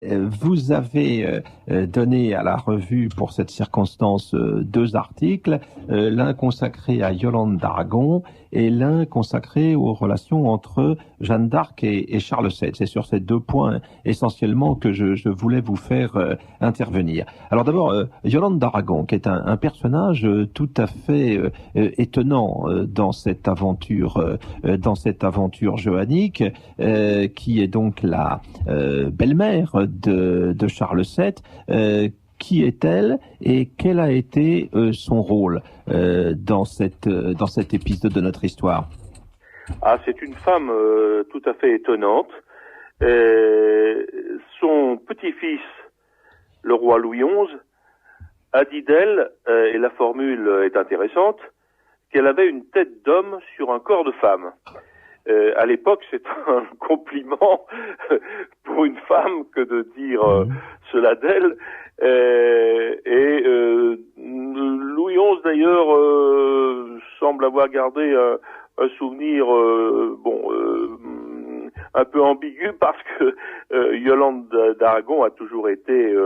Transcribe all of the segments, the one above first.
Vous avez donné à la revue pour cette circonstance deux articles, l'un consacré à Yolande d'Aragon et l'un consacré aux relations entre Jeanne d'Arc et Charles VII. C'est sur ces deux points essentiellement que je voulais vous faire intervenir. Alors d'abord, Yolande d'Aragon, qui est un personnage tout à fait étonnant dans cette aventure johannique, qui est donc la belle-mère de Charles VII. Qui est-elle et quel a été son rôle dans cet épisode de notre histoire? Ah, c'est une femme tout à fait étonnante. Son petit-fils, le roi Louis XI, a dit d'elle, et la formule est intéressante, qu'elle avait une tête d'homme sur un corps de femme. À l'époque, c'est un compliment pour une femme que de dire cela d'elle. Louis XI, d'ailleurs, semble avoir gardé un souvenir un peu ambigu parce que Yolande d'Aragon a toujours été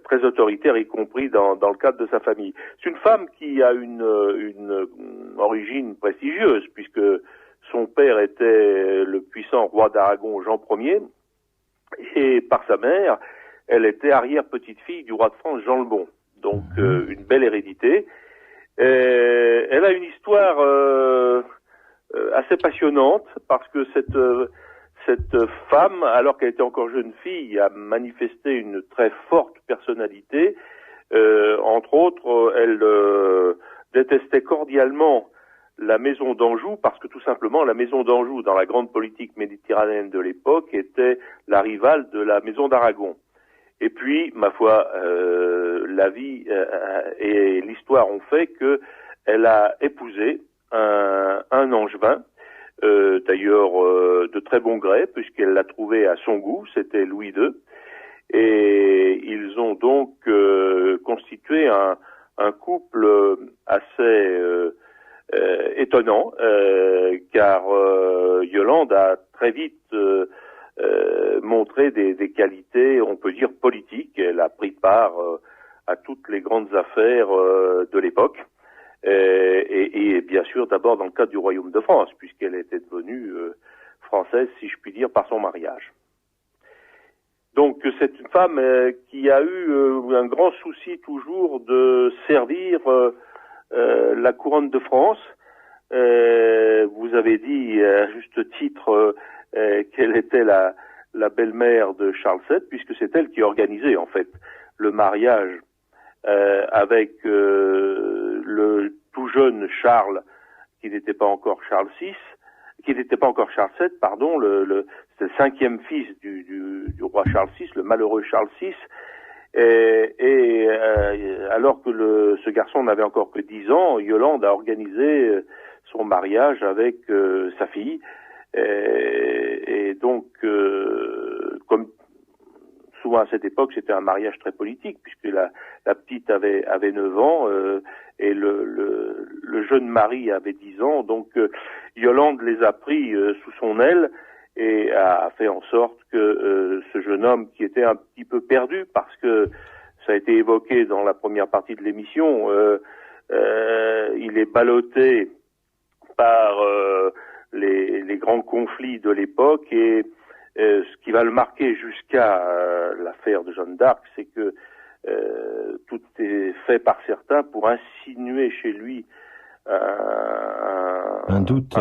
très autoritaire, y compris dans le cadre de sa famille. C'est une femme qui a une origine prestigieuse, puisque son père était le puissant roi d'Aragon Jean Ier, et par sa mère, elle était arrière-petite-fille du roi de France Jean le Bon. Donc une belle hérédité. Elle a une histoire assez passionnante, parce que cette femme, alors qu'elle était encore jeune fille, a manifesté une très forte personnalité. Entre autres, elle détestait cordialement la maison d'Anjou, parce que tout simplement la maison d'Anjou, dans la grande politique méditerranéenne de l'époque, était la rivale de la maison d'Aragon. Et puis, ma foi, la vie et l'histoire ont fait que elle a épousé un Angevin, d'ailleurs de très bon gré, puisqu'elle l'a trouvé à son goût, c'était Louis II, et ils ont donc constitué un couple assez étonnant, car Yolande a très vite montré des qualités, on peut dire, politiques. Elle a pris part à toutes les grandes affaires de l'époque, et bien sûr d'abord dans le cadre du Royaume de France, puisqu'elle était devenue française, si je puis dire, par son mariage. Donc c'est une femme qui a eu un grand souci toujours de servir la couronne de France. Vous avez dit à juste titre qu'elle était la belle-mère de Charles VII, puisque c'est elle qui organisait en fait le mariage avec le tout jeune Charles, qui n'était pas encore Charles VI, qui n'était pas encore Charles VII, pardon, c'était le cinquième fils du roi Charles VI, le malheureux Charles VI. Alors que ce garçon n'avait encore que 10 ans, Yolande a organisé son mariage avec sa fille. Et donc, comme souvent à cette époque, c'était un mariage très politique, puisque la petite avait 9 ans et le jeune mari avait 10 ans. Donc, Yolande les a pris sous son aile et a fait en sorte que ce jeune homme, qui était un petit peu perdu, parce que ça a été évoqué dans la première partie de l'émission, il est ballotté par les grands conflits de l'époque, et ce qui va le marquer jusqu'à l'affaire de Jeanne d'Arc, c'est que tout est fait par certains pour insinuer chez lui un doute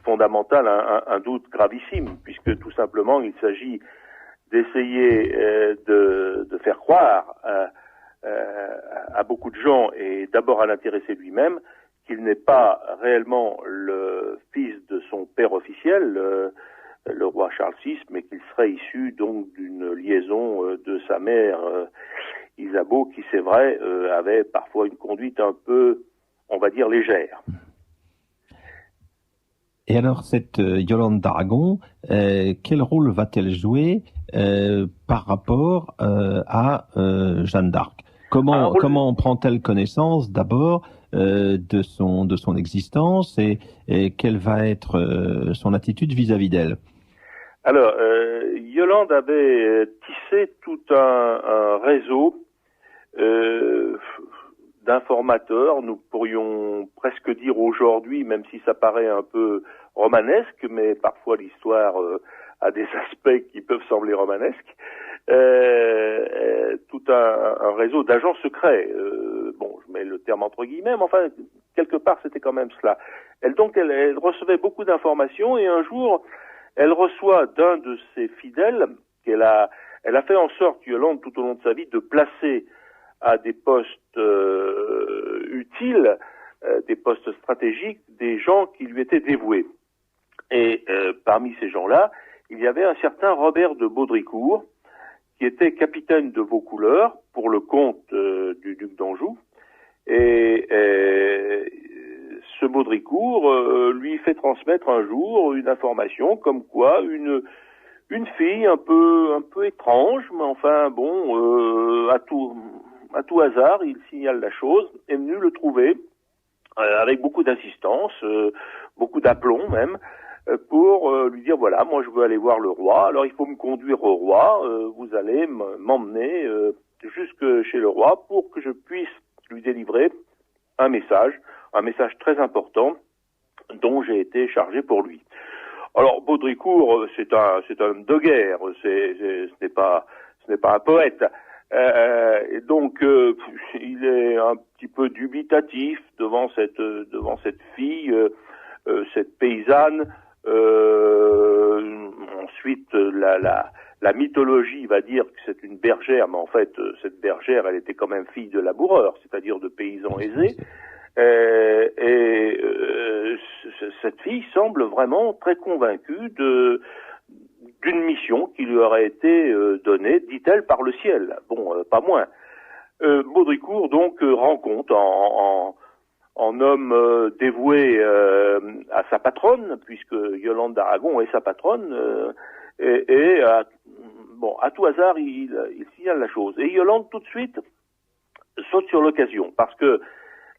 fondamental, un doute gravissime, puisque tout simplement il s'agit d'essayer de faire croire à beaucoup de gens, et d'abord à l'intéressé lui-même, qu'il n'est pas réellement le fils de son père officiel, le roi Charles VI, mais qu'il serait issu donc d'une liaison de sa mère Isabeau, qui, c'est vrai, avait parfois une conduite un peu, on va dire, légère. Et alors, cette Yolande d'Aragon, quel rôle va-t-elle jouer par rapport à Jeanne d'Arc? Comment prend-elle connaissance d'abord de son existence, et quelle va être son attitude vis-à-vis d'elle? Alors, Yolande avait tissé tout un réseau d'informateurs, nous pourrions presque dire aujourd'hui, même si ça paraît un peu romanesque, mais parfois l'histoire a des aspects qui peuvent sembler romanesques, tout un réseau d'agents secrets. Bon, je mets le terme entre guillemets, mais enfin, quelque part, c'était quand même cela. Elle recevait beaucoup d'informations, et un jour, elle reçoit d'un de ses fidèles, elle a fait en sorte, Yolande, tout au long de sa vie, de placer à des postes utiles, des postes stratégiques, des gens qui lui étaient dévoués. Et parmi ces gens-là, il y avait un certain Robert de Baudricourt, qui était capitaine de Vaucouleurs pour le compte du duc d'Anjou. Et ce Baudricourt lui fait transmettre un jour une information comme quoi une fille un peu étrange, mais enfin bon, à tout hasard, il signale la chose, est venu le trouver avec beaucoup d'insistance, beaucoup d'aplomb même, pour lui dire voilà, moi je veux aller voir le roi, alors il faut me conduire au roi, vous allez m'emmener jusque chez le roi pour que je puisse lui délivrer un message très important dont j'ai été chargé pour lui. Alors Baudricourt, c'est un homme de guerre, ce n'est pas un poète. Et donc il est un petit peu dubitatif devant cette fille, cette paysanne. Ensuite, la mythologie va dire que c'est une bergère, mais en fait, cette bergère, elle était quand même fille de laboureurs, c'est-à-dire de paysans aisés. Cette fille semble vraiment très convaincue d'une mission qui lui aurait été donnée, dit-elle, par le ciel. Bon, pas moins. Baudricourt, donc, rend compte en homme dévoué à sa patronne, puisque Yolande d'Aragon est sa patronne, à tout hasard, il signale la chose. Et Yolande, tout de suite, saute sur l'occasion, parce que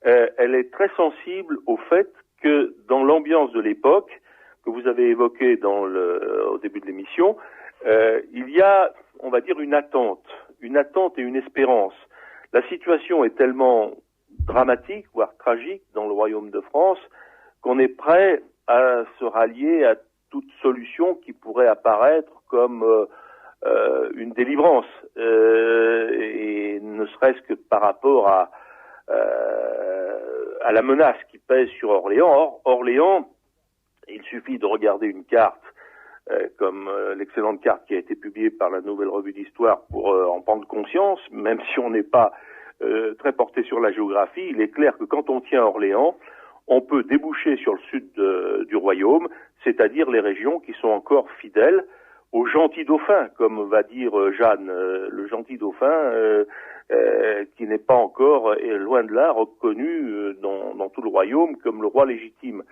elle est très sensible au fait que dans l'ambiance de l'époque, que vous avez évoqué au début de l'émission, il y a, on va dire, une attente et une espérance. La situation est tellement dramatique, voire tragique, dans le royaume de France, qu'on est prêt à se rallier à toute solution qui pourrait apparaître comme une délivrance, et ne serait-ce que par rapport à la menace qui pèse sur Orléans. Or, Orléans, il suffit de regarder une carte, comme l'excellente carte qui a été publiée par la Nouvelle Revue d'Histoire pour en prendre conscience, même si on n'est pas très porté sur la géographie. Il est clair que quand on tient Orléans, on peut déboucher sur le sud du royaume, c'est-à-dire les régions qui sont encore fidèles au gentil dauphin, comme va dire Jeanne, le gentil dauphin qui n'est pas encore, et loin de là, reconnu dans tout le royaume comme le roi légitime.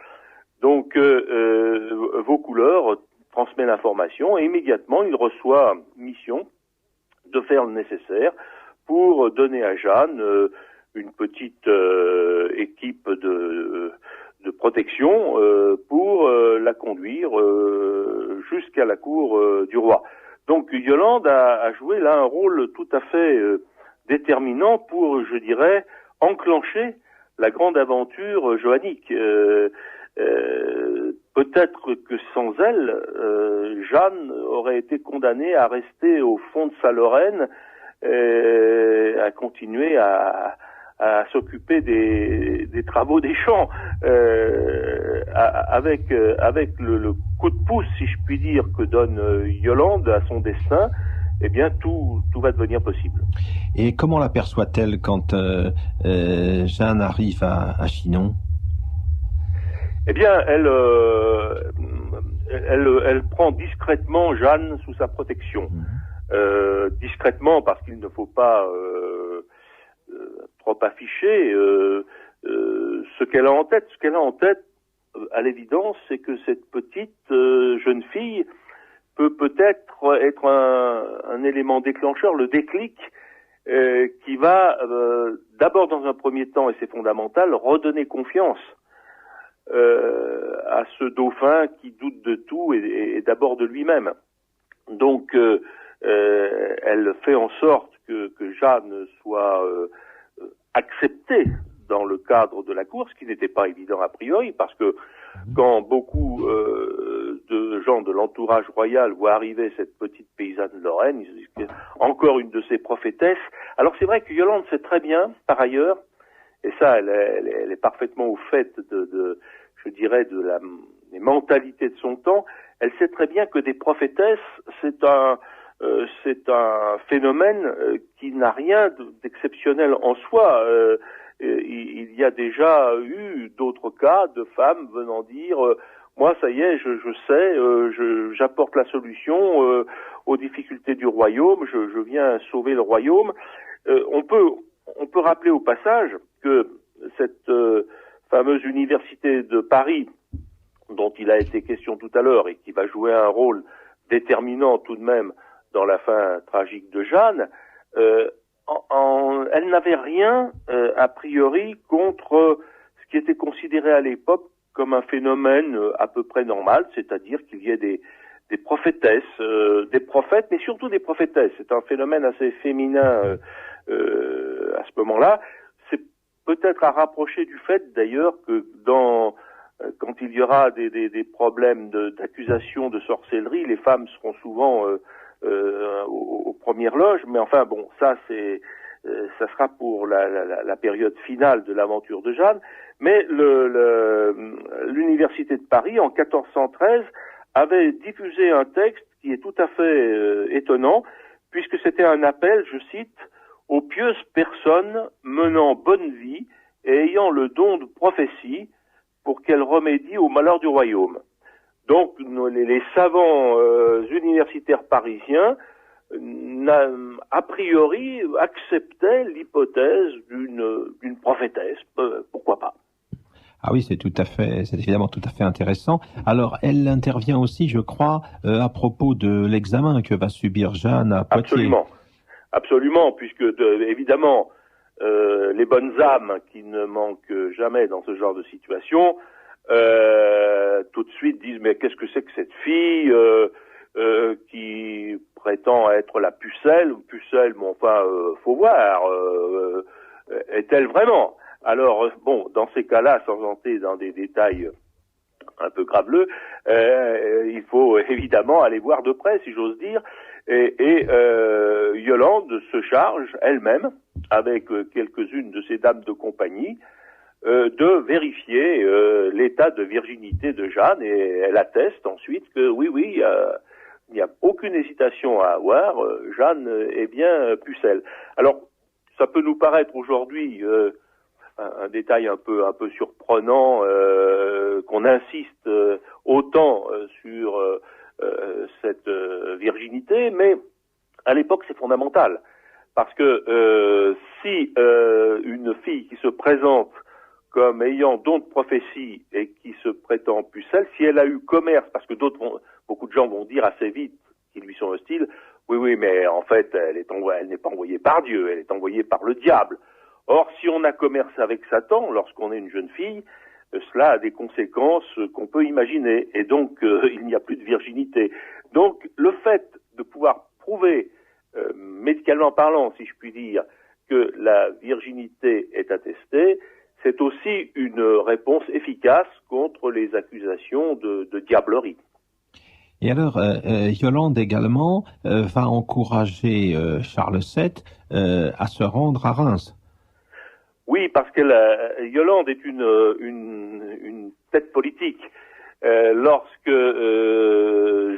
Donc Vaucouleurs transmet l'information et immédiatement il reçoit mission de faire le nécessaire pour donner à Jeanne une petite équipe de protection pour la conduire jusqu'à la cour du roi. Donc Yolande a joué là un rôle tout à fait déterminant pour, je dirais, enclencher la grande aventure joannique. Peut-être que sans elle, Jeanne aurait été condamnée à rester au fond de sa Lorraine, à continuer à s'occuper des travaux des champs, avec le coup de pouce, si je puis dire, que donne Yolande à son destin. Eh bien, tout va devenir possible. Et comment l'aperçoit-elle quand Jeanne arrive à Chinon? Eh bien, elle prend discrètement Jeanne sous sa protection. Discrètement, parce qu'il ne faut pas trop afficher ce qu'elle a en tête. Ce qu'elle a en tête, à l'évidence, c'est que cette petite jeune fille peut-être être un élément déclencheur, le déclic, qui va d'abord, dans un premier temps, et c'est fondamental, redonner confiance à ce dauphin qui doute de tout et d'abord de lui-même. Donc, elle fait en sorte que Jeanne soit acceptée dans le cadre de la cour, ce qui n'était pas évident a priori, parce que quand beaucoup de gens de l'entourage royal voient arriver cette petite paysanne de Lorraine, ils se disent que encore une de ces prophétesses. Alors c'est vrai que Yolande sait très bien, par ailleurs, et ça, elle est parfaitement au fait je dirais, des mentalités de son temps. Elle sait très bien que des prophétesses, c'est un phénomène qui n'a rien d'exceptionnel en soi. Il y a déjà eu d'autres cas de femmes venant dire moi ça y est, je sais, j'apporte la solution aux difficultés du royaume, je viens sauver le royaume. On peut rappeler au passage que cette fameuse université de Paris, dont il a été question tout à l'heure et qui va jouer un rôle déterminant tout de même dans la fin tragique de Jeanne, elle n'avait rien a priori contre ce qui était considéré à l'époque comme un phénomène à peu près normal, c'est-à-dire qu'il y ait des prophétesses, des prophètes, mais surtout des prophétesses. C'est un phénomène assez féminin à ce moment-là. C'est peut-être à rapprocher du fait d'ailleurs que quand il y aura des problèmes d'accusation de sorcellerie, les femmes seront souvent aux premières loges, mais enfin bon, ça sera pour la période finale de l'aventure de Jeanne. Mais l'université de Paris en 1413 avait diffusé un texte qui est tout à fait étonnant, puisque c'était un appel, je cite, aux pieuses personnes menant bonne vie et ayant le don de prophétie pour qu'elles remédient aux malheurs du royaume. Donc les savants universitaires parisiens a priori acceptaient l'hypothèse d'une prophétesse, pourquoi pas. Ah oui, c'est évidemment tout à fait intéressant. Alors, elle intervient aussi, je crois, à propos de l'examen que va subir Jeanne à Poitiers. Absolument, puisque évidemment, les bonnes âmes qui ne manquent jamais dans ce genre de situation, tout de suite disent mais qu'est-ce que c'est que cette fille qui prétend être la pucelle, mais enfin, faut voir, est-elle vraiment? Alors, bon, dans ces cas-là, sans entrer dans des détails un peu graveleux, il faut évidemment aller voir de près, si j'ose dire, et Yolande se charge elle-même, avec quelques-unes de ses dames de compagnie, de vérifier l'état de virginité de Jeanne, et elle atteste ensuite que oui, il n'y a aucune hésitation à avoir, Jeanne est bien pucelle. Alors, ça peut nous paraître aujourd'hui un détail un peu surprenant, qu'on insiste autant sur cette virginité, mais à l'époque c'est fondamental, parce que si une fille qui se présente comme ayant don de prophétie et qui se prétend pucelle, si elle a eu commerce, parce que beaucoup de gens vont dire assez vite, qui lui sont hostiles, oui, mais en fait elle n'est pas envoyée par Dieu, elle est envoyée par le diable. Or, si on a commerce avec Satan, lorsqu'on est une jeune fille, cela a des conséquences qu'on peut imaginer, et donc il n'y a plus de virginité. Donc, le fait de pouvoir prouver, médicalement parlant, si je puis dire, que la virginité est attestée, c'est aussi une réponse efficace contre les accusations de diablerie. Et alors, Yolande également va encourager Charles VII à se rendre à Reims. Oui, parce que Yolande est une tête politique. Lorsque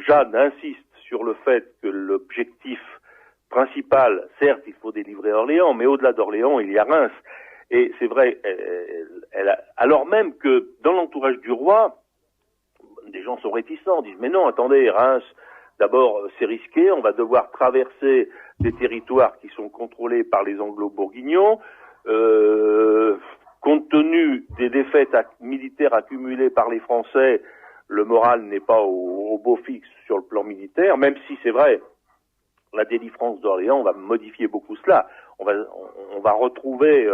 Jeanne insiste sur le fait que l'objectif principal, certes, il faut délivrer Orléans, mais au-delà d'Orléans, il y a Reims. Et c'est vrai, alors même que dans l'entourage du roi, des gens sont réticents, disent mais non, attendez, Reims, d'abord c'est risqué, on va devoir traverser des territoires qui sont contrôlés par les Anglo-Bourguignons. Compte tenu des défaites militaires accumulées par les Français, le moral n'est pas au beau fixe sur le plan militaire, même si c'est vrai, la délivrance d'Orléans va modifier beaucoup cela. On va retrouver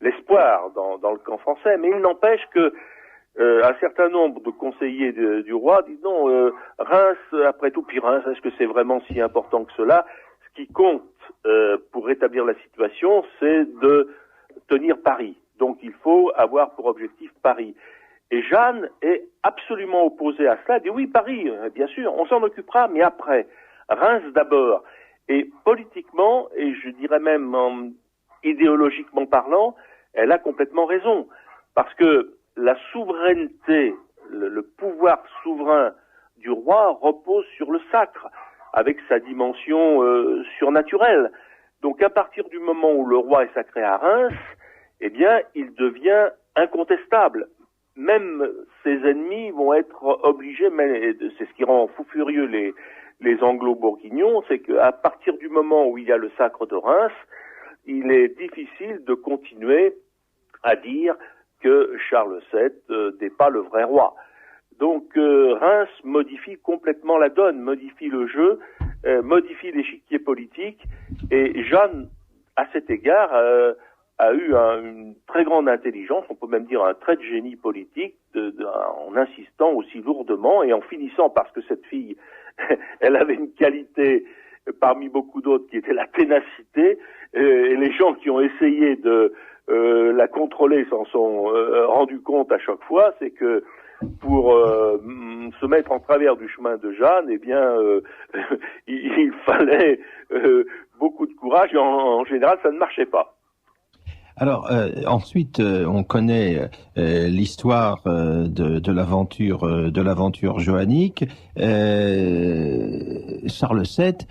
l'espoir dans le camp français, mais il n'empêche que un certain nombre de conseillers du roi disent non, Reims, après tout, puis Reims, est-ce que c'est vraiment si important que cela? Ce qui compte pour rétablir la situation, c'est de tenir Paris. Donc il faut avoir pour objectif Paris. Et Jeanne est absolument opposée à cela, elle dit oui, Paris, bien sûr, on s'en occupera, mais après, Reims d'abord. Et politiquement, et je dirais même idéologiquement parlant, elle a complètement raison. Parce que la souveraineté, le pouvoir souverain du roi repose sur le sacre, avec sa dimension surnaturelle. Donc à partir du moment où le roi est sacré à Reims, eh bien, il devient incontestable. Même ses ennemis vont être obligés, mais c'est ce qui rend fou furieux les anglo-bourguignons, c'est qu'à partir du moment où il y a le sacre de Reims, il est difficile de continuer à dire que Charles VII n'est pas le vrai roi. Donc Reims modifie complètement la donne, modifie le jeu, modifie l'échiquier politique, et Jeanne, à cet égard, a eu une très grande intelligence, on peut même dire un trait de génie politique, en insistant aussi lourdement et en finissant, parce que cette fille, elle avait une qualité parmi beaucoup d'autres qui était la ténacité, et les gens qui ont essayé de la contrôler s'en sont rendus compte à chaque fois, c'est que pour se mettre en travers du chemin de Jeanne, eh bien, il fallait beaucoup de courage, et en général, ça ne marchait pas. Alors ensuite, on connaît l'histoire de l'aventure johannique. Charles VII,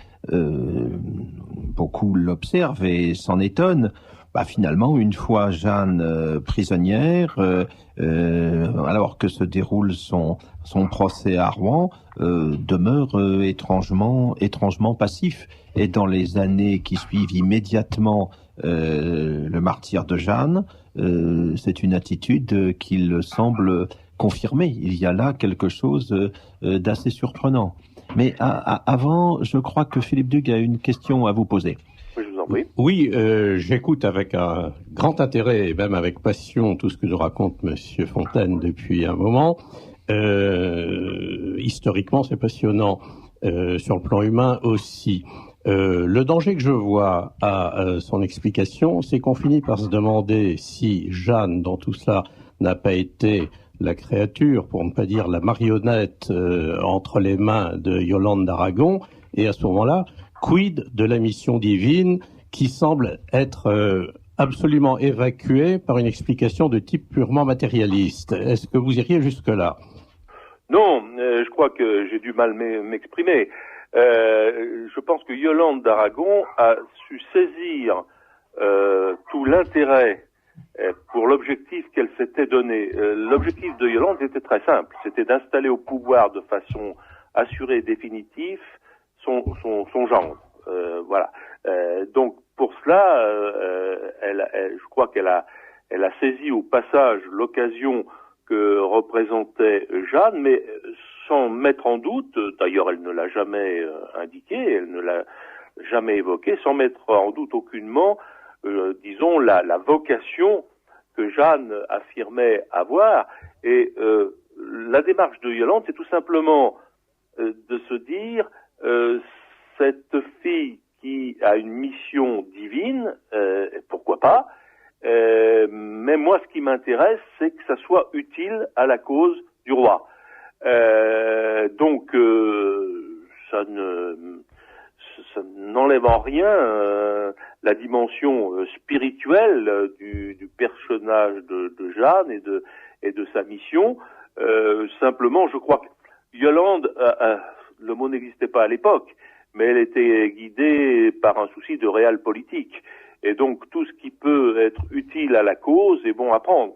beaucoup l'observent et s'en étonnent. Finalement, une fois Jeanne prisonnière, alors que se déroule son procès à Rouen, demeure étrangement passif. Et dans les années qui suivent immédiatement le martyre de Jeanne, c'est une attitude qu'il semble confirmer. Il y a là quelque chose d'assez surprenant. Mais avant, je crois que Philippe Dugues a une question à vous poser. Oui, j'écoute avec un grand intérêt et même avec passion tout ce que nous raconte Monsieur Fontaine depuis un moment. Historiquement, c'est passionnant, sur le plan humain aussi. Le danger que je vois à son explication, c'est qu'on finit par se demander si Jeanne, dans tout cela, n'a pas été la créature, pour ne pas dire la marionnette, entre les mains de Yolande d'Aragon, et à ce moment-là, quid de la mission divine qui semble être absolument évacuée par une explication de type purement matérialiste. Est-ce que vous iriez jusque-là? Non, je crois que j'ai du mal m'exprimer. Je pense que Yolande d'Aragon a su saisir tout l'intérêt pour l'objectif qu'elle s'était donné. L'objectif de Yolande était très simple, c'était d'installer au pouvoir de façon assurée et définitive son gendre. Voilà. Donc pour cela, je crois qu'elle a saisi au passage l'occasion que représentait Jeanne, mais sans mettre en doute, d'ailleurs elle ne l'a jamais indiqué, elle ne l'a jamais évoqué, sans mettre en doute aucunement, disons, la vocation que Jeanne affirmait avoir. Et la démarche de Yolande, c'est tout simplement de se dire, cette fille qui a une mission divine, pourquoi pas, mais moi ce qui m'intéresse, c'est que ça soit utile à la cause du roi. Donc ça n'enlève en rien la dimension spirituelle du personnage de Jeanne et de sa mission. Simplement, je crois que Yolande, le mot n'existait pas à l'époque, mais elle était guidée par un souci de réel politique. Et donc tout ce qui peut être utile à la cause est bon à prendre.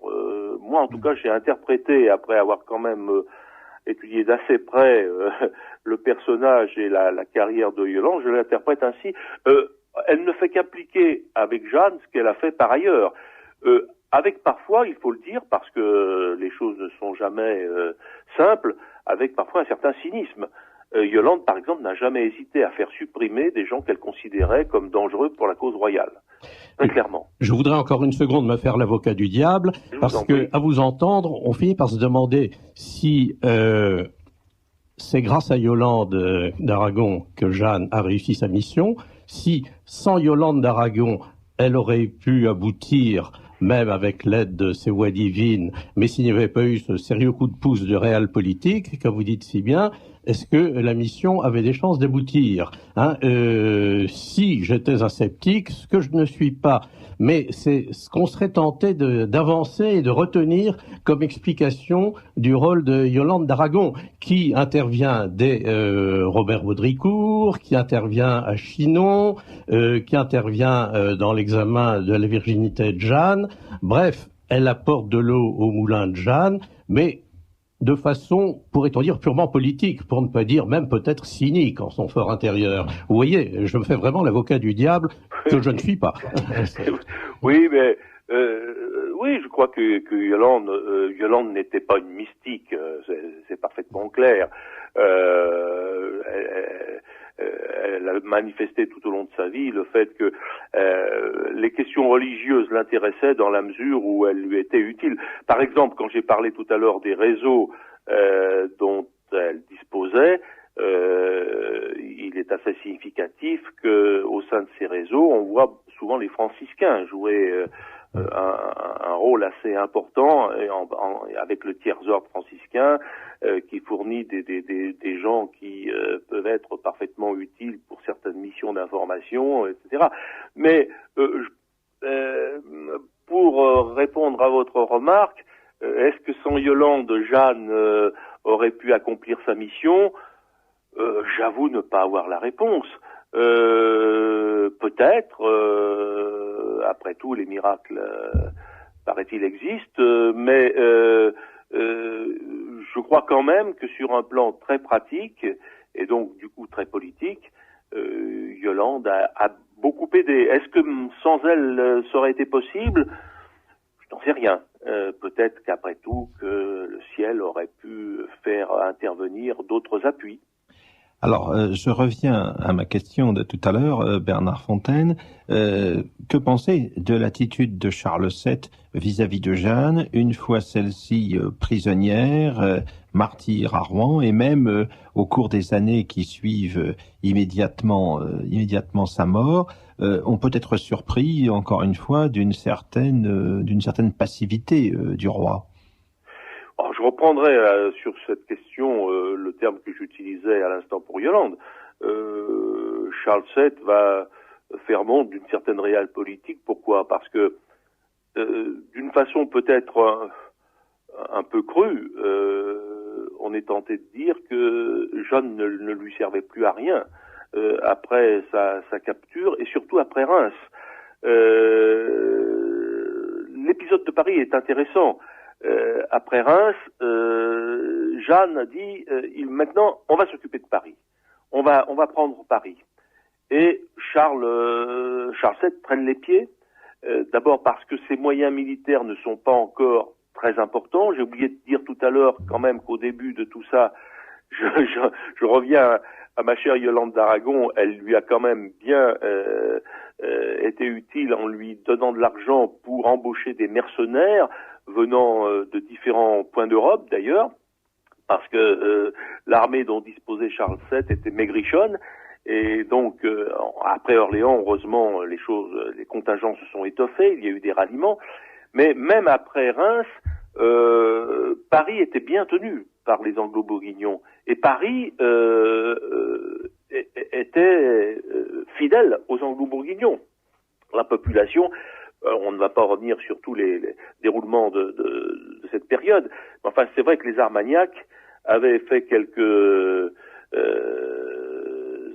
Moi, en tout cas, j'ai interprété, après avoir quand même étudié d'assez près le personnage et la carrière de Yolande, je l'interprète ainsi. Elle ne fait qu'appliquer avec Jeanne ce qu'elle a fait par ailleurs. Avec parfois, il faut le dire, parce que les choses ne sont jamais simples, avec parfois un certain cynisme. Yolande, par exemple, n'a jamais hésité à faire supprimer des gens qu'elle considérait comme dangereux pour la cause royale. très clairement. Je voudrais encore une seconde me faire l'avocat du diable, parce que, à vous entendre, on finit par se demander si c'est grâce à Yolande d'Aragon que Jeanne a réussi sa mission, si sans Yolande d'Aragon, elle aurait pu aboutir, même avec l'aide de ses voix divines, mais s'il n'y avait pas eu ce sérieux coup de pouce de réel politique, comme vous dites si bien, est-ce que la mission avait des chances d'aboutir, hein? Si j'étais un sceptique, ce que je ne suis pas, mais c'est ce qu'on serait tenté d'avancer et de retenir comme explication du rôle de Yolande d'Aragon, qui intervient dès Robert Baudricourt, qui intervient à Chinon, qui intervient dans l'examen de la virginité de Jeanne. Bref, elle apporte de l'eau au moulin de Jeanne, mais de façon, pourrait-on dire, purement politique, pour ne pas dire même peut-être cynique en son fort intérieur. Vous voyez, je me fais vraiment l'avocat du diable que je ne suis pas. Oui, mais oui, je crois que Yolande n'était pas une mystique, c'est parfaitement clair. Elle a manifesté tout au long de sa vie le fait que les questions religieuses l'intéressaient dans la mesure où elles lui étaient utiles. Par exemple, quand j'ai parlé tout à l'heure des réseaux dont elle disposait, il est assez significatif que au sein de ces réseaux, on voit souvent les franciscains jouer un rôle assez important avec le tiers-ordre franciscain qui fournit des gens qui peuvent être parfaitement utiles pour certaines missions d'information, etc. Mais pour répondre à votre remarque, est-ce que sans Yolande, Jeanne aurait pu accomplir sa mission? J'avoue ne pas avoir la réponse. Peut-être, après tout, les miracles, paraît-il, existent, mais je crois quand même que sur un plan très pratique, et donc du coup très politique, Yolande a beaucoup aidé. Est-ce que sans elle, ça aurait été possible? Je n'en sais rien. Peut-être qu'après tout, que le ciel aurait pu faire intervenir d'autres appuis. Alors, je reviens à ma question de tout à l'heure, Bernard Fontaine. Que penser de l'attitude de Charles VII vis-à-vis de Jeanne, une fois celle-ci prisonnière, martyre à Rouen, et même au cours des années qui suivent immédiatement sa mort, on peut être surpris, encore une fois, d'une certaine passivité du roi. Alors, je reprendrai sur cette question le terme que j'utilisais à l'instant pour Yolande. Charles VII va faire montre d'une certaine réelle politique. Pourquoi? Parce que d'une façon peut-être un peu crue, on est tenté de dire que Jeanne ne lui servait plus à rien après sa capture et surtout après Reims. L'épisode de Paris est intéressant. Après Reims, Jeanne a dit maintenant on va s'occuper de Paris, on va prendre Paris. Et Charles VII traîne les pieds, d'abord parce que ses moyens militaires ne sont pas encore très importants. J'ai oublié de dire tout à l'heure quand même qu'au début de tout ça, je reviens à ma chère Yolande d'Aragon, elle lui a quand même bien été utile en lui donnant de l'argent pour embaucher des mercenaires venant de différents points d'Europe d'ailleurs, parce que l'armée dont disposait Charles VII était maigrichonne, et donc après Orléans, heureusement, les contingents se sont étoffés, il y a eu des ralliements, mais même après Reims, Paris était bien tenu par les Anglo-Bourguignons, et Paris était fidèle aux Anglo-Bourguignons. La population, on ne va pas revenir sur tous les déroulements de cette période, mais enfin c'est vrai que les Armagnacs avaient fait quelques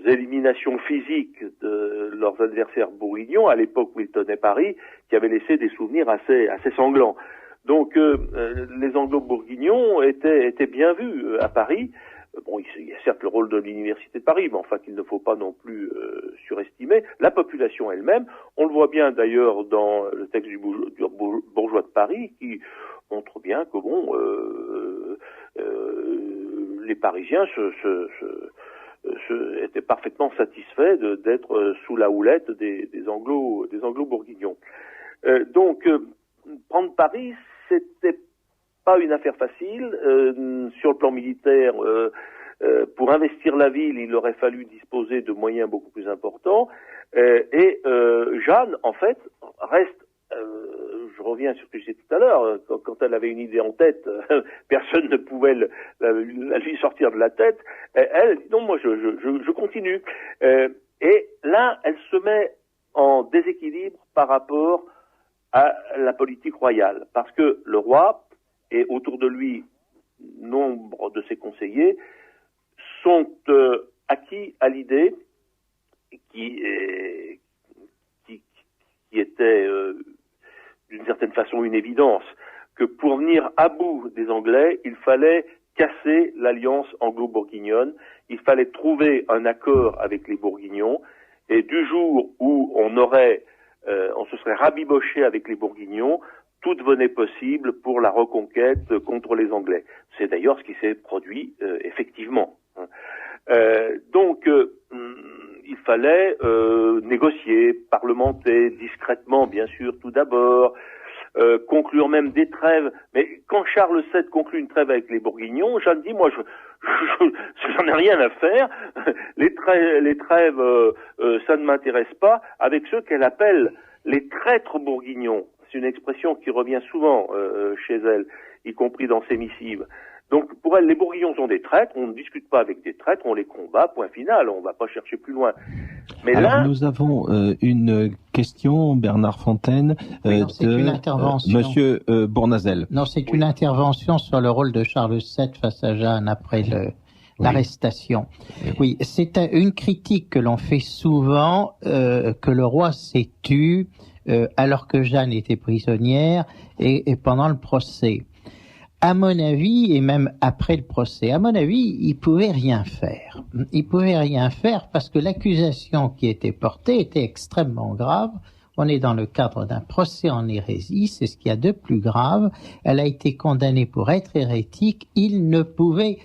éliminations physiques de leurs adversaires bourguignons à l'époque où ils tenaient Paris, qui avaient laissé des souvenirs assez sanglants. Donc les Anglo-Bourguignons étaient bien vus à Paris. Bon, il y a certes le rôle de l'université de Paris, mais enfin qu'il ne faut pas non plus surestimer. La population elle-même, on le voit bien d'ailleurs dans le texte du bourgeois de Paris, qui montre bien que bon, les Parisiens était parfaitement satisfait d'être sous la houlette des Anglo-Bourguignons. Donc, prendre Paris, c'était pas une affaire facile. Sur le plan militaire, pour investir la ville, il aurait fallu disposer de moyens beaucoup plus importants. Et Jeanne, en fait, reste... je reviens sur ce que je disais tout à l'heure, quand elle avait une idée en tête, personne ne pouvait la lui sortir de la tête. Elle dit non, moi je continue. Et là, elle se met en déséquilibre par rapport à la politique royale, parce que le roi et autour de lui nombre de ses conseillers sont acquis à l'idée qui était d'une certaine façon une évidence, que pour venir à bout des Anglais, il fallait casser l'alliance anglo-bourguignonne, il fallait trouver un accord avec les Bourguignons, et du jour où on se serait rabiboché avec les Bourguignons, tout devenait possible pour la reconquête contre les Anglais. C'est d'ailleurs ce qui s'est produit effectivement. Donc, il fallait négocier, parlementer, discrètement, bien sûr, tout d'abord, conclure même des trêves. Mais quand Charles VII conclut une trêve avec les Bourguignons, Jeanne dit, moi, j'en ai rien à faire. Les trêves, ça ne m'intéresse pas. Avec ceux qu'elle appelle les traîtres bourguignons. C'est une expression qui revient souvent chez elle, y compris dans ses missives. Donc, pour elle, les Bourguignons sont des traîtres, on ne discute pas avec des traîtres, on les combat, point final, on ne va pas chercher plus loin. Mais alors, là, nous avons une question, Bernard Fontaine, c'est une intervention. Monsieur Bournazel. Non, c'est une intervention sur le rôle de Charles VII face à Jeanne après l'arrestation. Oui, c'est une critique que l'on fait souvent, que le roi s'est tu alors que Jeanne était prisonnière et pendant le procès. À mon avis, et même après le procès, à mon avis, il pouvait rien faire. Il pouvait rien faire parce que l'accusation qui était portée était extrêmement grave. On est dans le cadre d'un procès en hérésie, c'est ce qu'il y a de plus grave. Elle a été condamnée pour être hérétique. Il ne pouvait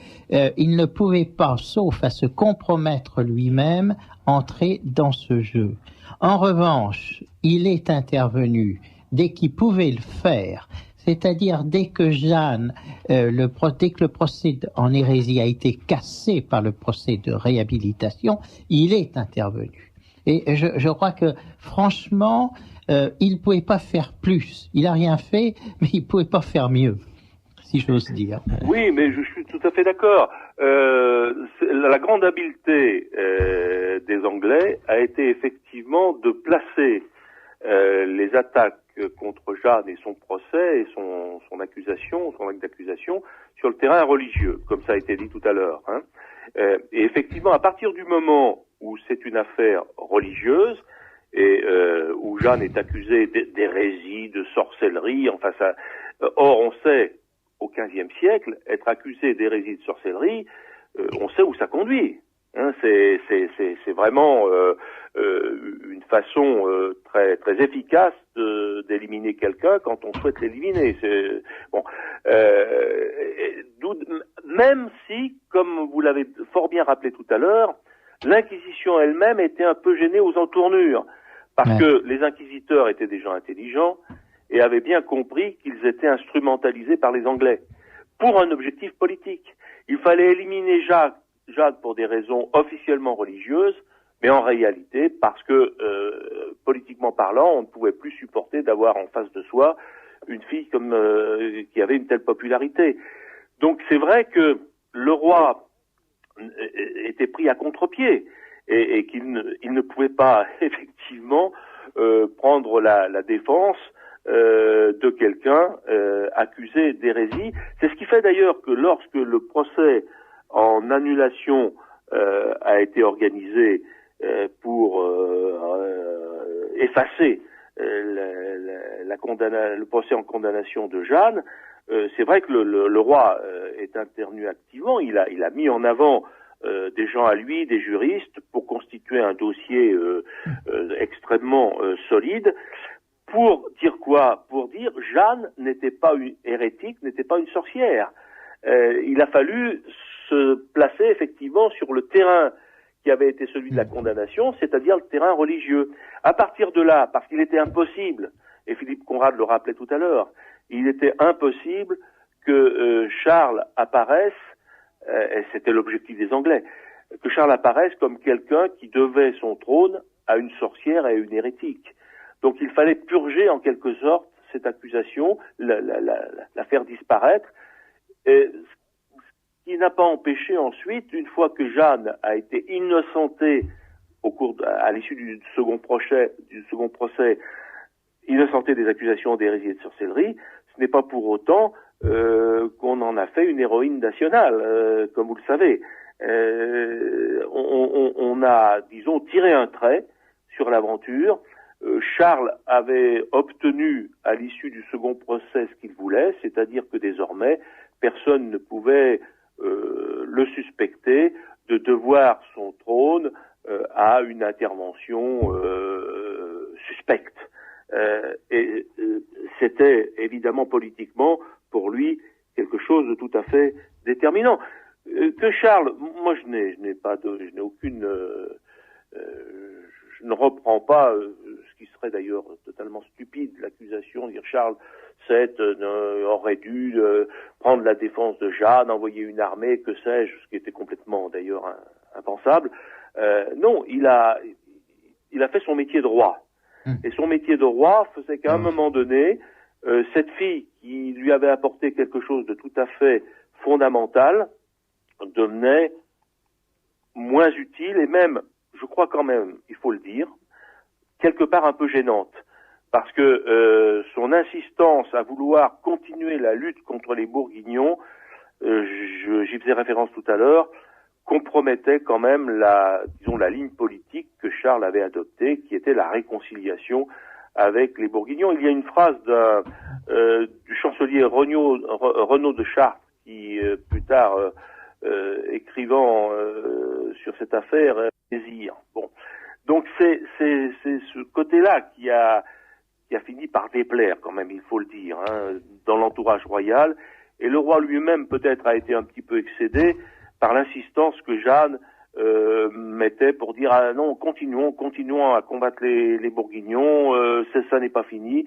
pas, sauf à se compromettre lui-même, entrer dans ce jeu. En revanche, il est intervenu dès qu'il pouvait le faire. C'est-à-dire dès que Jeanne, dès que le procès en hérésie a été cassé par le procès de réhabilitation, il est intervenu. Et je crois que franchement, il ne pouvait pas faire plus. Il n'a rien fait, mais il ne pouvait pas faire mieux, si j'ose dire. Oui, mais je suis tout à fait d'accord. La grande habileté des Anglais a été effectivement de placer les attaques contre Jeanne et son procès et son accusation, son acte d'accusation sur le terrain religieux, comme ça a été dit tout à l'heure. Hein. Et effectivement, à partir du moment où c'est une affaire religieuse et où Jeanne est accusée d'hérésie, de sorcellerie, enfin ça. Or, on sait au XVe siècle être accusé d'hérésie, de sorcellerie, on sait où ça conduit. Hein, c'est vraiment une façon très très efficace d'éliminer quelqu'un quand on souhaite l'éliminer. Bon, même si, comme vous l'avez fort bien rappelé tout à l'heure, l'Inquisition elle-même était un peu gênée aux entournures, parce que les inquisiteurs étaient des gens intelligents et avaient bien compris qu'ils étaient instrumentalisés par les Anglais pour un objectif politique. Il fallait éliminer Jeanne pour des raisons officiellement religieuses, mais en réalité parce que, politiquement parlant, on ne pouvait plus supporter d'avoir en face de soi une fille comme qui avait une telle popularité. Donc c'est vrai que le roi était pris à contre-pied et qu'il ne pouvait pas effectivement prendre la défense de quelqu'un accusé d'hérésie. C'est ce qui fait d'ailleurs que lorsque le procès en annulation a été organisé pour effacer le procès en condamnation de Jeanne, c'est vrai que le roi est intervenu activement. Il a mis en avant des gens à lui, des juristes, pour constituer un dossier extrêmement solide. Pour dire quoi? Pour dire Jeanne n'était pas une hérétique, n'était pas une sorcière. Il a fallu se placer effectivement sur le terrain qui avait été celui de la condamnation, c'est-à-dire le terrain religieux. À partir de là, parce qu'il était impossible, et Philippe Conrad le rappelait tout à l'heure, il était impossible que Charles apparaisse, et c'était l'objectif des Anglais, que Charles apparaisse comme quelqu'un qui devait son trône à une sorcière et à une hérétique. Donc il fallait purger en quelque sorte cette accusation, la faire disparaître, et ce qui n'a pas empêché ensuite, une fois que Jeanne a été innocentée à l'issue du second procès, innocentée des accusations d'hérésie et de sorcellerie, ce n'est pas pour autant qu'on en a fait une héroïne nationale, comme vous le savez. On a, disons, tiré un trait sur l'aventure. Charles avait obtenu à l'issue du second procès ce qu'il voulait, c'est-à-dire que désormais personne ne pouvait le suspecter de devoir son trône à une intervention suspecte. Et c'était évidemment politiquement pour lui quelque chose de tout à fait déterminant. Que Charles, moi je n'ai aucune, je ne reprends pas ce qui serait d'ailleurs totalement stupide, l'accusation de dire Charles VII aurait dû prendre la défense de Jeanne, envoyer une armée, que sais-je, ce qui était complètement d'ailleurs impensable. Non, il a fait son métier de roi. Et son métier de roi faisait qu'à un moment donné, cette fille qui lui avait apporté quelque chose de tout à fait fondamental devenait moins utile et même, je crois quand même, il faut le dire, quelque part un peu gênante. Parce que son insistance à vouloir continuer la lutte contre les Bourguignons, j'y faisais référence tout à l'heure, compromettait quand même la ligne politique que Charles avait adoptée, qui était la réconciliation avec les Bourguignons. Il y a une phrase du chancelier Renaud de Chartres, qui plus tard, écrivant sur cette affaire, désire. Bon, donc c'est ce côté-là qui a fini par déplaire quand même, il faut le dire, dans l'entourage royal. Et le roi lui-même peut-être a été un petit peu excédé par l'insistance que Jeanne mettait pour dire ah non, continuons à combattre les Bourguignons, ça n'est pas fini.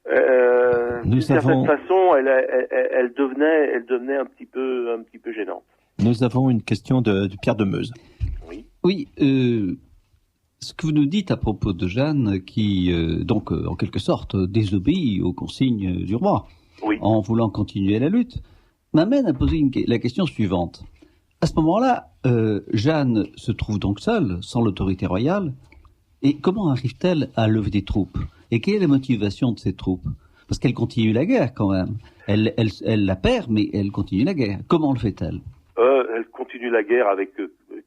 D'une certaine façon, elle devenait un petit peu gênante. Nous avons une question de Pierre de Meuse. Oui. Ce que vous nous dites à propos de Jeanne, qui donc en quelque sorte désobéit aux consignes du roi, en voulant continuer la lutte, m'amène à poser la question suivante. À ce moment-là, Jeanne se trouve donc seule, sans l'autorité royale, et comment arrive-t-elle à lever des troupes? Et quelle est la motivation de ces troupes? Parce qu'elle continue la guerre quand même. Elle la perd, mais elle continue la guerre. Comment le fait-elle? Elle continue la guerre avec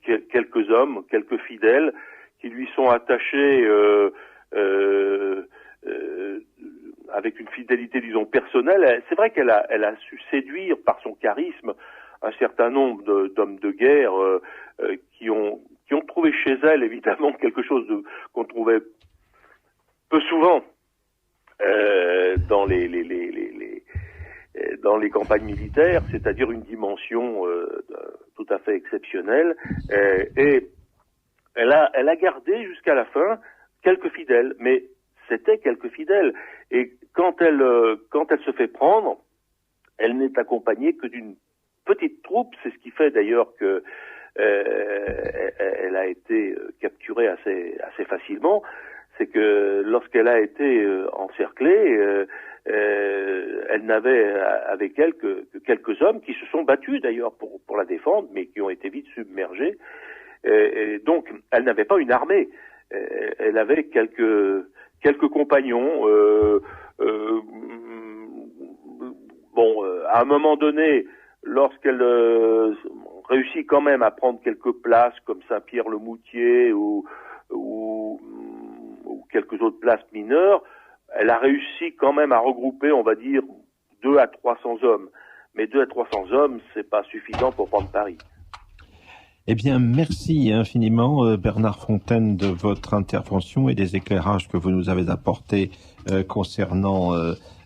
quelques hommes, quelques fidèles, qui lui sont attachés avec une fidélité, disons, personnelle. C'est vrai qu'elle a su séduire par son charisme un certain nombre d'hommes de guerre qui ont trouvé chez elle, évidemment, quelque chose qu'on trouvait peu souvent dans les campagnes militaires, c'est-à-dire une dimension tout à fait exceptionnelle. Et elle a gardé jusqu'à la fin quelques fidèles, mais c'était quelques fidèles. Et quand elle se fait prendre, elle n'est accompagnée que d'une petite troupe. C'est ce qui fait d'ailleurs que elle a été capturée assez facilement. C'est que lorsqu'elle a été encerclée, elle n'avait avec elle que quelques hommes qui se sont battus d'ailleurs pour la défendre, mais qui ont été vite submergés. Et donc, elle n'avait pas une armée. Elle avait quelques compagnons. À un moment donné, lorsqu'elle réussit quand même à prendre quelques places comme Saint-Pierre-le-Moutier ou quelques autres places mineures, elle a réussi quand même à regrouper, on va dire, 200 à 300 hommes. Mais 200 à 300 hommes, c'est pas suffisant pour prendre Paris. Eh bien, merci infiniment, Bernard Fontaine, de votre intervention et des éclairages que vous nous avez apportés concernant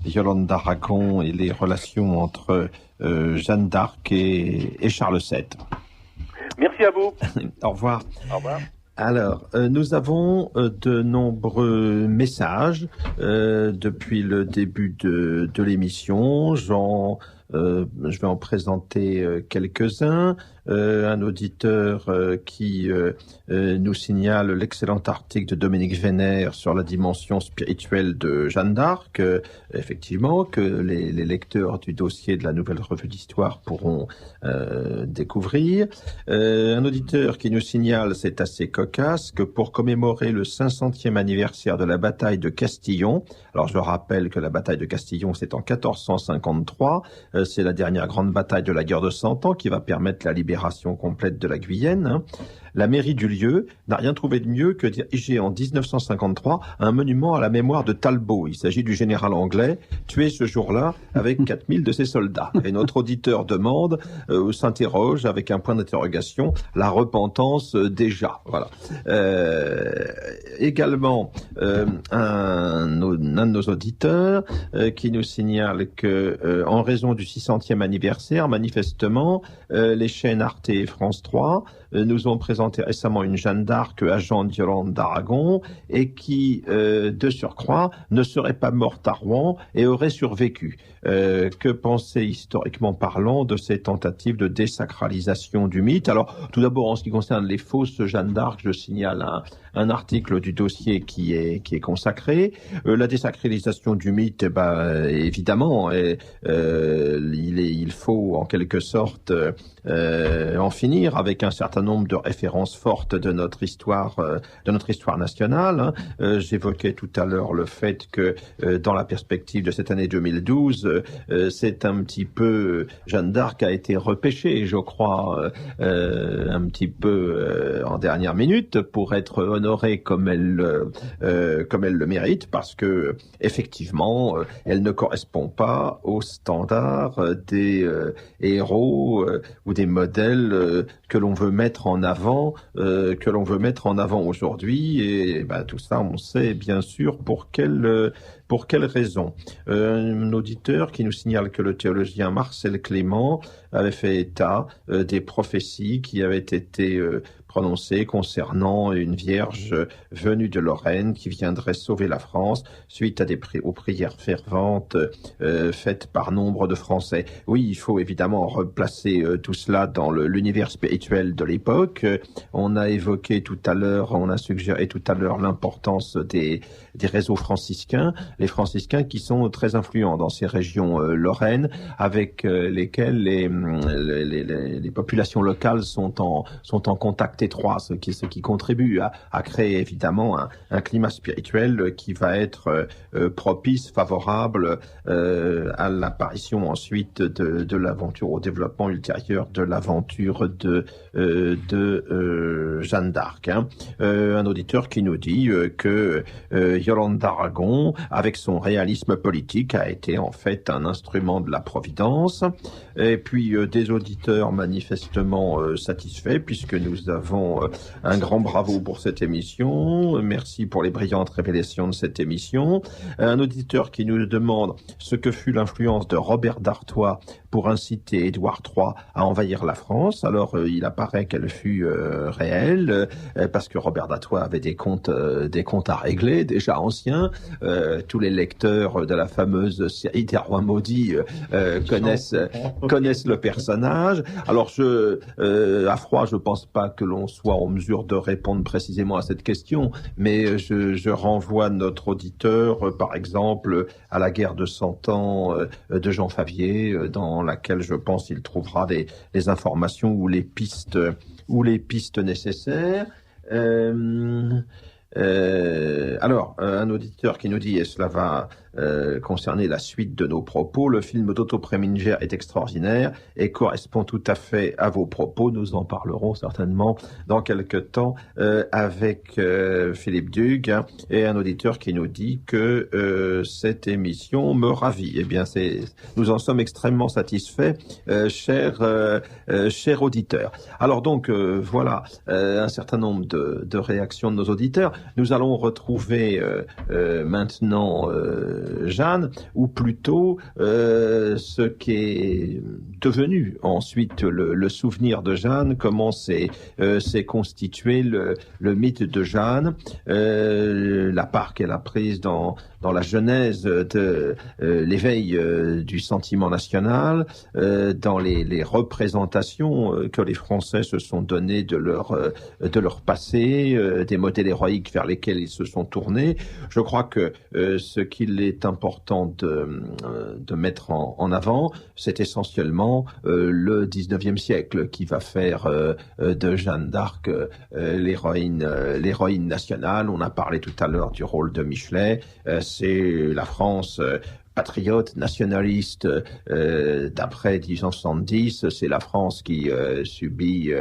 Yolande d'Aragon et les relations entre Jeanne d'Arc et Charles VII. Merci à vous. Au revoir. Au revoir. Alors, nous avons de nombreux messages depuis le début de l'émission. Je vais en présenter quelques-uns. Un auditeur qui nous signale l'excellent article de Dominique Vénère sur la dimension spirituelle de Jeanne d'Arc. Effectivement, que les lecteurs du dossier de la Nouvelle Revue d'Histoire pourront découvrir. Un auditeur qui nous signale, c'est assez cocasse, que pour commémorer le 500e anniversaire de la bataille de Castillon, alors je rappelle que la bataille de Castillon, c'est en 1453, c'est la dernière grande bataille de la guerre de 100 ans qui va permettre la libération complète de la Guyenne, hein. La mairie du lieu n'a rien trouvé de mieux que d'ériger en 1953 un monument à la mémoire de Talbot. Il s'agit du général anglais tué ce jour-là avec 4000 de ses soldats. Et notre auditeur demande, s'interroge avec un point d'interrogation, la repentance déjà. Voilà. Également, un de nos auditeurs qui nous signale que, en raison du 600e anniversaire, manifestement, les chaînes Arte et France 3 nous ont présenté récemment une Jeanne d'Arc, agent de Yolande d'Aragon, et qui, de surcroît, ne serait pas morte à Rouen et aurait survécu. Que penser, historiquement parlant, de ces tentatives de désacralisation du mythe? Alors, tout d'abord, en ce qui concerne les fausses Jeanne d'Arc, je signale un article du dossier qui est consacré. La désacralisation du mythe, évidemment, il faut en quelque sorte en finir avec un certain nombre de références fortes de notre histoire nationale. J'évoquais tout à l'heure le fait que dans la perspective de cette année 2012, c'est un petit peu Jeanne d'Arc a été repêchée, je crois, un petit peu en dernière minute pour être honorée comme elle le mérite, parce que effectivement, elle ne correspond pas aux standards des héros ou des modèles que l'on veut mettre en avant aujourd'hui, et tout ça, on sait bien sûr pour quelle raison. Un auditeur qui nous signale que le théologien Marcel Clément avait fait état des prophéties qui avaient été prononcées concernant une vierge venue de Lorraine qui viendrait sauver la France suite aux prières ferventes faites par nombre de Français. Oui, il faut évidemment replacer tout cela dans l'univers spirituel de l'époque. On a suggéré tout à l'heure l'importance des réseaux franciscains, les franciscains qui sont très influents dans ces régions lorraines, avec lesquels les populations locales sont en contact étroit, ce qui contribue à créer évidemment un climat spirituel qui va être propice, favorable à l'apparition ensuite de l'aventure, au développement ultérieur de l'aventure de Jeanne d'Arc. Un auditeur qui nous dit que Yolande d'Aragon, avec son réalisme politique, a été en fait un instrument de la Providence. Et puis des auditeurs manifestement satisfaits, puisque nous avons un grand bravo pour cette émission. Merci pour les brillantes révélations de cette émission. Un auditeur qui nous demande ce que fut l'influence de Robert d'Artois pour inciter Édouard III à envahir la France. Alors, il apparaît qu'elle fut réelle, parce que Robert d'Artois avait des comptes à régler, déjà anciens. Tous les lecteurs de la fameuse série des Rois maudits connaissent le personnage. Alors, à froid, je pense pas que l'on soit en mesure de répondre précisément à cette question, mais je renvoie notre auditeur, par exemple, à la guerre de 100 ans de Jean Favier, dans laquelle je pense qu'il trouvera les informations ou les pistes nécessaires. Alors, un auditeur qui nous dit, et cela va concerner la suite de nos propos, le film d'Otto Preminger est extraordinaire et correspond tout à fait à vos propos. Nous en parlerons certainement dans quelques temps avec Philippe Dugue, et un auditeur qui nous dit que cette émission me ravit. Eh bien, nous en sommes extrêmement satisfaits, cher auditeur. Alors donc, voilà un certain nombre de réactions de nos auditeurs. nous allons retrouver maintenant Jeanne, ou plutôt ce qui est devenu ensuite le souvenir de Jeanne, comment s'est constitué le mythe de Jeanne, la part qu'elle a prise dans la genèse de l'éveil du sentiment national, dans les représentations que les Français se sont données de leur passé, des modèles héroïques vers lesquels ils se sont tournés. Je crois que ce qu'il est important de mettre en avant, c'est essentiellement le 19e siècle qui va faire de Jeanne d'Arc l'héroïne nationale. On a parlé tout à l'heure du rôle de Michelet. C'est la France patriote, nationaliste d'après 1870, c'est la France qui subit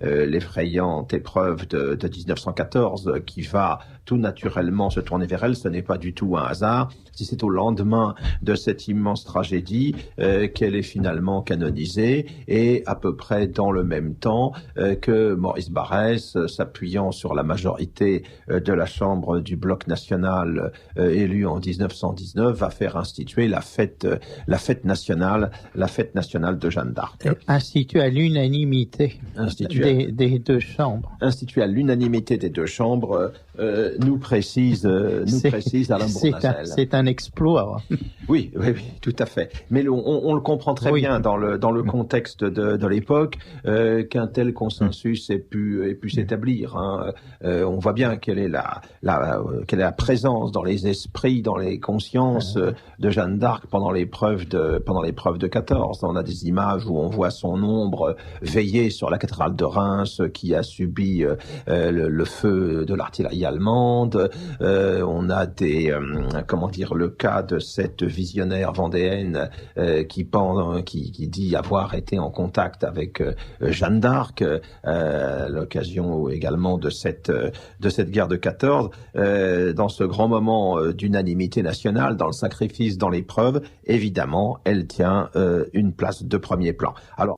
l'effrayante épreuve de 1914 qui va tout naturellement se tourner vers elle. Ce n'est pas du tout un hasard si c'est au lendemain de cette immense tragédie qu'elle est finalement canonisée, et à peu près dans le même temps que Maurice Barrès, s'appuyant sur la majorité de la Chambre du Bloc national élue en 1919, va faire instituer la fête nationale de Jeanne d'Arc. Instituée à l'unanimité des deux chambres. Instituée à l'unanimité des deux chambres, nous précise Alain Bournazel. C'est un exploit. Oui, tout à fait. Mais on le comprend très bien dans le contexte de l'époque qu'un tel consensus ait pu s'établir. Hein. On voit bien quelle est la présence dans les esprits, dans les consciences de Jeanne d'Arc pendant l'épreuve de 14. On a des images où on voit son ombre veiller sur la cathédrale de Reims qui a subi le feu de l'artillerie allemande. On a le cas de cette visionnaire vendéenne qui dit avoir été en contact avec Jeanne d'Arc à l'occasion également de cette guerre de 14. Dans ce grand moment d'unanimité nationale, dans le sacrifice, dans l'épreuve, évidemment, elle tient une place de premier plan. Alors